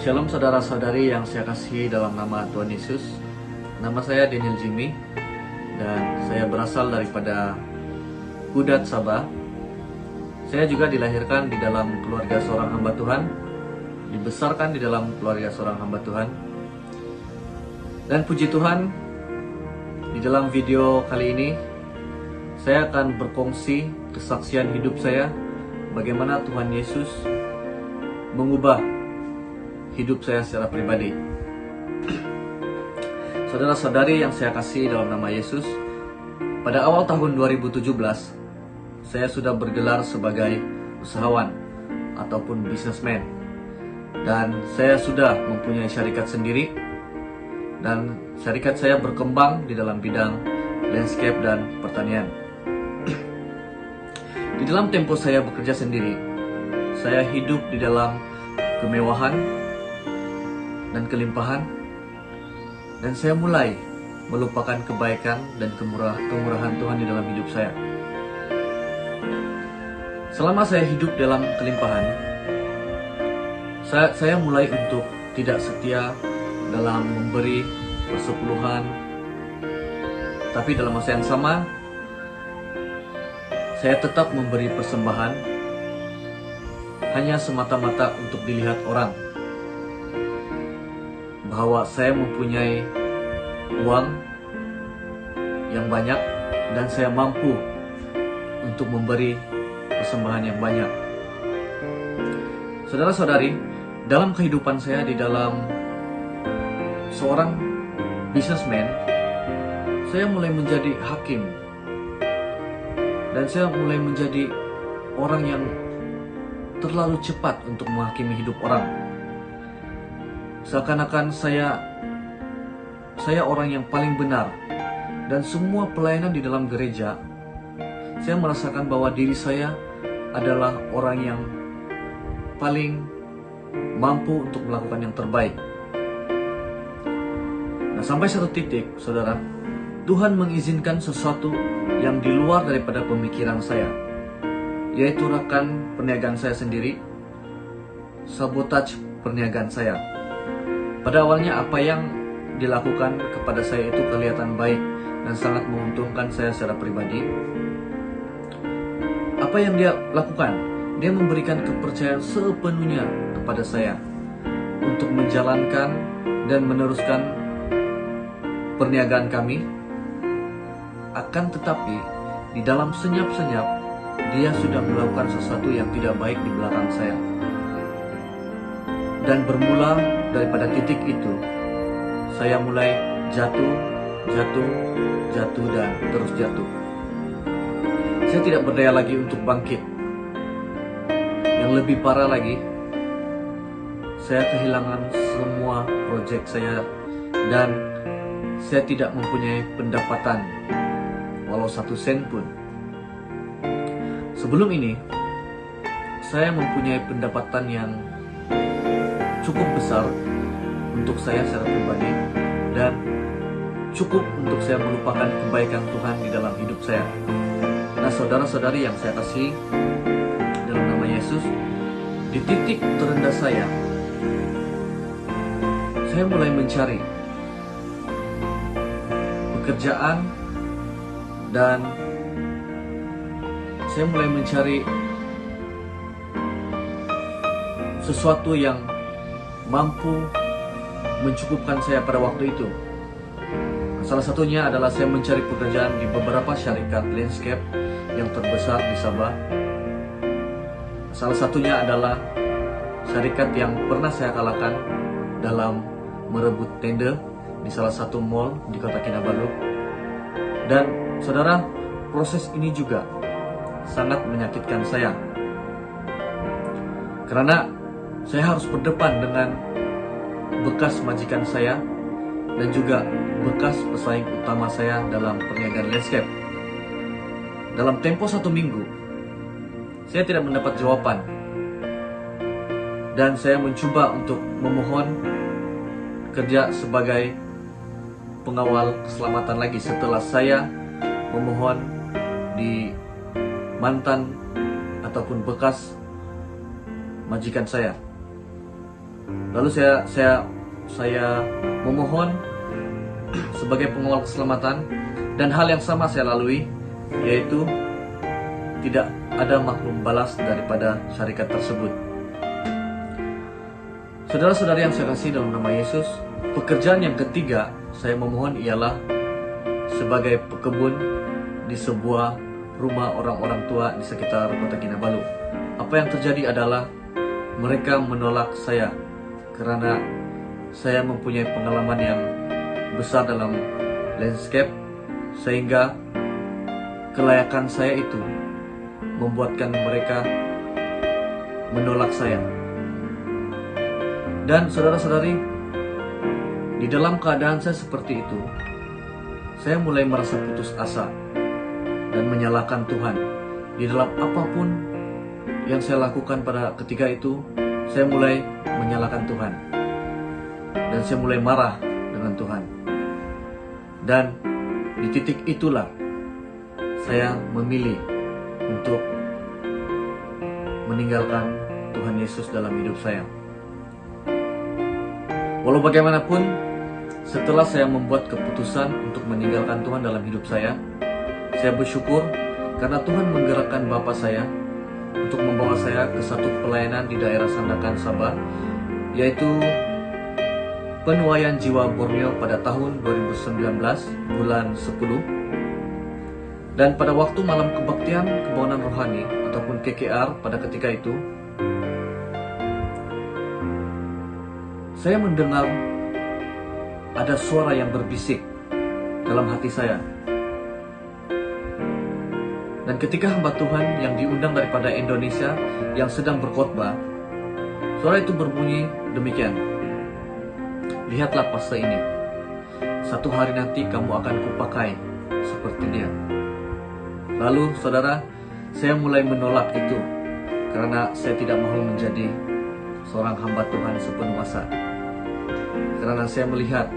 Shalom saudara-saudari yang saya kasihi dalam nama Tuhan Yesus. Nama saya Daniel Jimmy dan saya berasal daripada Kudat, Sabah. Saya juga dilahirkan di dalam keluarga seorang hamba Tuhan, dibesarkan di dalam keluarga seorang hamba Tuhan. Dan puji Tuhan, di dalam video kali ini saya akan berkongsi kesaksian hidup saya, bagaimana Tuhan Yesus mengubah hidup saya secara pribadi. Saudara-saudari yang saya kasih dalam nama Yesus, pada awal tahun 2017 saya sudah bergelar sebagai usahawan ataupun businessman, dan saya sudah mempunyai syarikat sendiri, dan syarikat saya berkembang di dalam bidang landscape dan pertanian. Di dalam tempo saya bekerja sendiri, saya hidup di dalam kemewahan dan kelimpahan, dan saya mulai melupakan kebaikan dan kemurahan Tuhan di dalam hidup saya. Selama saya hidup dalam kelimpahan, saya mulai untuk tidak setia dalam memberi persepuluhan, tapi dalam masa yang sama saya tetap memberi persembahan hanya semata-mata untuk dilihat orang bahwa saya mempunyai uang yang banyak dan saya mampu untuk memberi persembahan yang banyak. Saudara-saudari, dalam kehidupan saya di dalam seorang businessman, saya mulai menjadi hakim dan saya mulai menjadi orang yang terlalu cepat untuk menghakimi hidup orang. Seakan-akan saya orang yang paling benar, dan semua pelayanan di dalam gereja, saya merasakan bahwa diri saya adalah orang yang paling mampu untuk melakukan yang terbaik. Nah, sampai satu titik, saudara, Tuhan mengizinkan sesuatu yang di luar daripada pemikiran saya, yaitu rekan perniagaan saya sendiri sabotage perniagaan saya. Pada awalnya apa yang dilakukan kepada saya itu kelihatan baik dan sangat menguntungkan saya secara pribadi. Apa yang dia lakukan? Dia memberikan kepercayaan sepenuhnya kepada saya untuk menjalankan dan meneruskan perniagaan kami. Akan tetapi di dalam senyap-senyap dia sudah melakukan sesuatu yang tidak baik di belakang saya. Dan bermula daripada titik itu, saya mulai jatuh, dan terus jatuh. Saya tidak berdaya lagi untuk bangkit. Yang lebih parah lagi, saya kehilangan semua proyek saya dan saya tidak mempunyai pendapatan walau 1 sen pun. Sebelum ini, saya mempunyai pendapatan yang cukup besar untuk saya secara pribadi dan cukup untuk saya melupakan kebaikan Tuhan di dalam hidup saya. Nah, saudara-saudari yang saya kasih dalam nama Yesus, di titik terendah saya mulai mencari pekerjaan dan saya mulai mencari sesuatu yang mampu mencukupkan saya pada waktu itu. Salah satunya adalah saya mencari pekerjaan di beberapa syarikat landscape yang terbesar di Sabah. Salah satunya adalah syarikat yang pernah saya kalahkan dalam merebut tender di salah satu mall di kota Kinabalu. Dan saudara, proses ini juga sangat menyakitkan saya, karena saya harus berdepan dengan bekas majikan saya dan juga bekas pesaing utama saya dalam perniagaan landscape. Dalam tempo 1 minggu, saya tidak mendapat jawaban. Dan saya mencoba untuk memohon kerja sebagai pengawal keselamatan lagi setelah saya memohon di mantan ataupun bekas majikan saya. Lalu saya memohon sebagai pengawal keselamatan, dan hal yang sama saya lalui, yaitu tidak ada maklum balas daripada syarikat tersebut. Saudara-saudari yang saya kasih dalam nama Yesus, pekerjaan yang ketiga saya memohon ialah sebagai pekebun di sebuah rumah orang-orang tua di sekitar kota Kinabalu. Apa yang terjadi adalah mereka menolak saya karena saya mempunyai pengalaman yang besar dalam landscape, sehingga kelayakan saya itu membuatkan mereka menolak saya. Dan saudara-saudari, di dalam keadaan saya seperti itu, saya mulai merasa putus asa dan menyalahkan Tuhan. Di dalam apapun yang saya lakukan pada ketika itu, saya mulai menyalahkan Tuhan. Dan saya mulai marah dengan Tuhan. Dan di titik itulah saya memilih untuk meninggalkan Tuhan Yesus dalam hidup saya. Walau bagaimanapun, setelah saya membuat keputusan untuk meninggalkan Tuhan dalam hidup saya bersyukur karena Tuhan menggerakkan Bapa saya untuk membawa saya ke satu pelayanan di daerah Sandakan, Sabah, yaitu penuaian jiwa Borneo pada tahun 2019 bulan 10. Dan pada waktu malam kebaktian kebangunan rohani ataupun KKR pada ketika itu, saya mendengar ada suara yang berbisik dalam hati saya. Dan ketika hamba Tuhan yang diundang daripada Indonesia yang sedang berkhotbah, suara itu berbunyi demikian. Lihatlah pastor ini, satu hari nanti kamu akan kupakai seperti dia. Lalu saudara, saya mulai menolak itu karena saya tidak mau menjadi seorang hamba Tuhan sepenuh asa. Karena saya melihat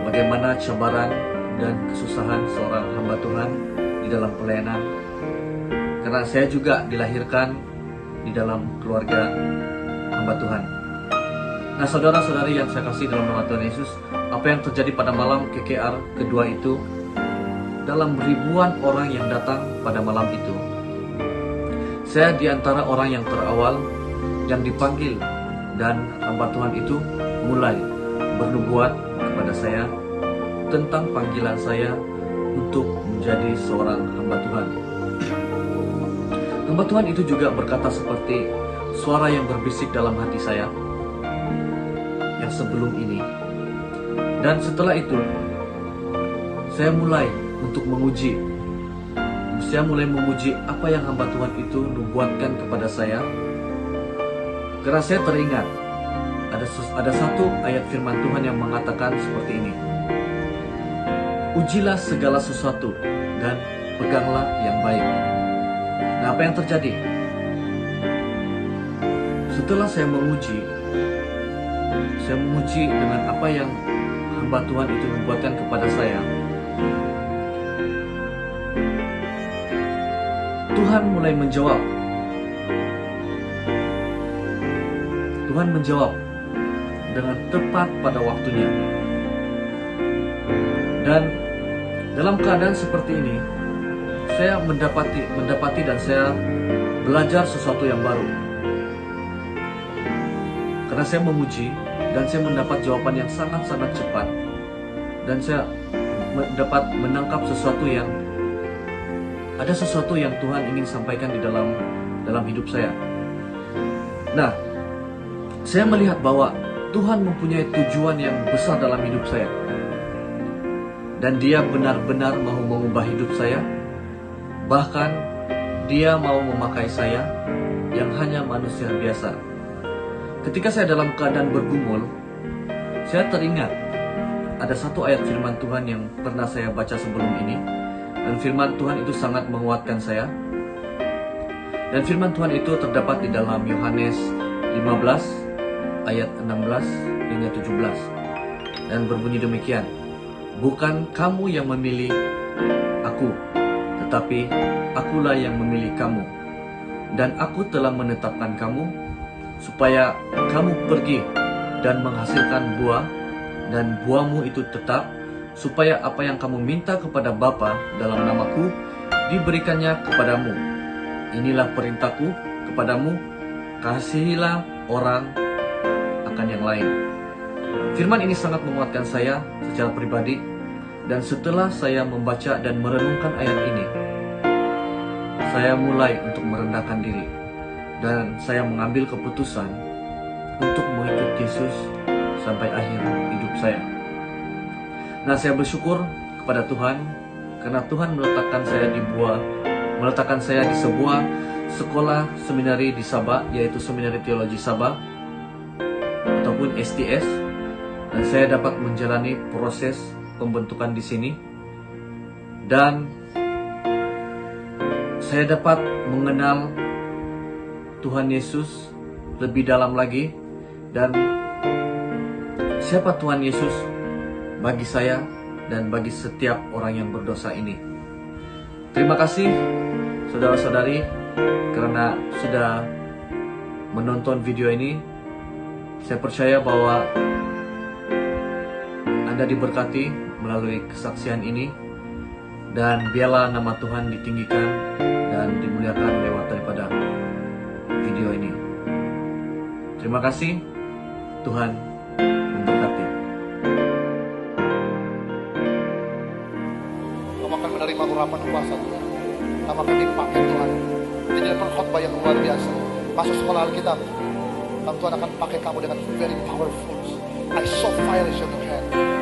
bagaimana cabaran dan kesusahan seorang hamba Tuhan di dalam pelayanan. Karena saya juga dilahirkan di dalam keluarga hamba Tuhan. Nah, saudara-saudari yang saya kasih dalam nama Tuhan Yesus, apa yang terjadi pada malam KKR kedua itu, dalam ribuan orang yang datang pada malam itu, saya di antara orang yang terawal yang dipanggil, dan hamba Tuhan itu mulai bernubuat kepada saya tentang panggilan saya untuk menjadi seorang hamba Tuhan. Hamba Tuhan itu juga berkata seperti suara yang berbisik dalam hati saya yang sebelum ini. Dan setelah itu, saya mulai untuk menguji. Saya mulai memuji apa yang hamba Tuhan itu nubuatkan kepada saya. Karena saya teringat ada satu ayat firman Tuhan yang mengatakan seperti ini. Ujilah segala sesuatu dan peganglah yang baik. Nah, apa yang terjadi? Setelah saya menguji dengan apa yang hamba Tuhan itu nubuatkan kepada saya, Tuhan mulai menjawab. Tuhan menjawab dengan tepat pada waktunya. Dan dalam keadaan seperti ini, saya mendapati dan saya belajar sesuatu yang baru. Karena saya memuji dan saya mendapat jawaban yang sangat-sangat cepat. Dan saya dapat menangkap ada sesuatu yang Tuhan ingin sampaikan di dalam hidup saya. Nah, saya melihat bahwa Tuhan mempunyai tujuan yang besar dalam hidup saya. Dan Dia benar-benar mau mengubah hidup saya. Bahkan Dia mau memakai saya yang hanya manusia biasa. Ketika saya dalam keadaan bergumul, saya teringat ada satu ayat firman Tuhan yang pernah saya baca sebelum ini. Dan firman Tuhan itu sangat menguatkan saya. Dan firman Tuhan itu terdapat di dalam Yohanes 15 ayat 16 hingga 17. Dan berbunyi demikian. Bukan kamu yang memilih aku, tetapi akulah yang memilih kamu. Dan aku telah menetapkan kamu supaya kamu pergi dan menghasilkan buah, dan buahmu itu tetap, supaya apa yang kamu minta kepada Bapa dalam namaku, diberikannya kepadamu. Inilah perintahku kepadamu, kasihilah orang akan yang lain. Firman ini sangat menguatkan saya secara pribadi, dan setelah saya membaca dan merenungkan ayat ini, saya mulai untuk merendahkan diri, dan saya mengambil keputusan untuk mengikut Yesus sampai akhir hidup saya. Nah, saya bersyukur kepada Tuhan karena Tuhan meletakkan saya di sebuah sekolah seminari di Sabah, yaitu Seminari Teologi Sabah ataupun STS, dan saya dapat menjalani proses pembentukan di sini, dan saya dapat mengenal Tuhan Yesus lebih dalam lagi, dan siapa Tuhan Yesus bagi saya dan bagi setiap orang yang berdosa ini. Terima kasih saudara-saudari karena sudah menonton video ini. Saya percaya bahwa Anda diberkati melalui kesaksian ini, dan biarlah nama Tuhan ditinggikan dan dimuliakan lewat daripada video ini. Terima kasih. Tuhan memberkati. Kamu akan menerima urapan kuasa Tuhan. Kamu akan dipakai Tuhan. Ini adalah khotbah yang luar biasa. Masuk sekolah Alkitab, dan Tuhan akan pakai kamu dengan very powerful. I saw fire is on your hand.